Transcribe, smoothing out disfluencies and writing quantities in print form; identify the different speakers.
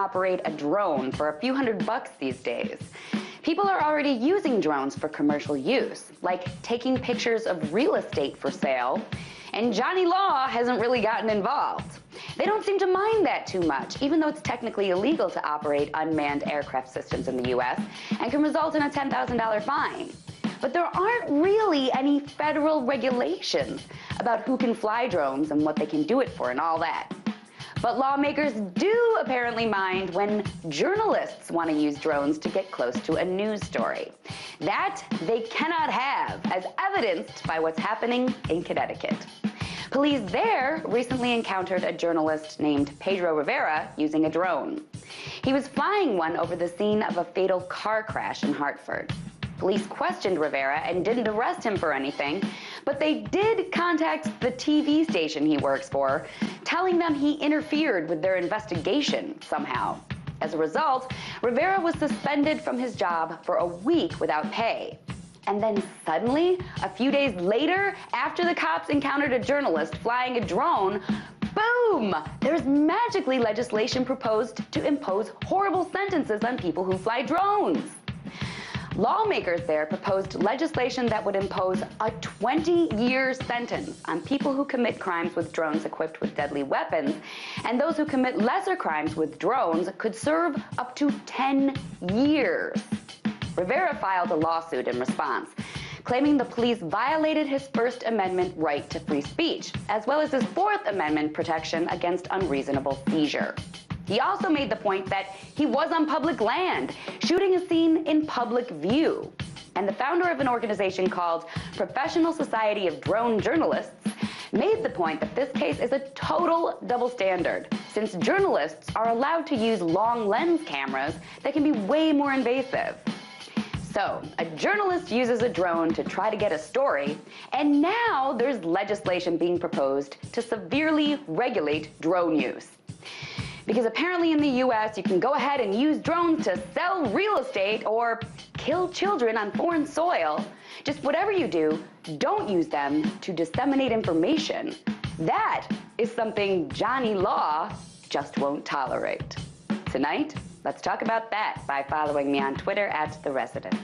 Speaker 1: operate a drone for a few $100 these days. People are already using drones for commercial use, like taking pictures of real estate for sale, and Johnny Law hasn't really gotten involved. They don't seem to mind that too much, even though it's technically illegal to operate unmanned aircraft systems in the US and can result in a $10,000 fine. But there aren't really any federal regulations about who can fly drones and what they can do it for and all that. But lawmakers do apparently mind when journalists want to use drones to get close to a news story. That they cannot have, as evidenced by what's happening in Connecticut. Police there recently encountered a journalist named Pedro Rivera using a drone. He was flying one over the scene of a fatal car crash in Hartford. Police questioned Rivera and didn't arrest him for anything, but they did contact the TV station he works for, telling them he interfered with their investigation somehow. As a result, Rivera was suspended from his job for a week without pay. And then suddenly, a few days later, after the cops encountered a journalist flying a drone, boom! There's magically legislation proposed to impose horrible sentences on people who fly drones. Lawmakers there proposed legislation that would impose a 20-year sentence on people who commit crimes with drones equipped with deadly weapons, and those who commit lesser crimes with drones could serve up to 10 years. Rivera filed a lawsuit in response, claiming the police violated his First Amendment right to free speech, as well as his Fourth Amendment protection against unreasonable seizure. He also made the point that he was on public land, shooting a scene in public view. And the founder of an organization called Professional Society of Drone Journalists made the point that this case is a total double standard, since journalists are allowed to use long lens cameras that can be way more invasive. So, a journalist uses a drone to try to get a story, and now there's legislation being proposed to severely regulate drone use. Because apparently in the US, you can go ahead and use drones to sell real estate or kill children on foreign soil. Just whatever you do, don't use them to disseminate information. That is something Johnny Law just won't tolerate. Tonight, let's talk about that by following me on Twitter @TheResident.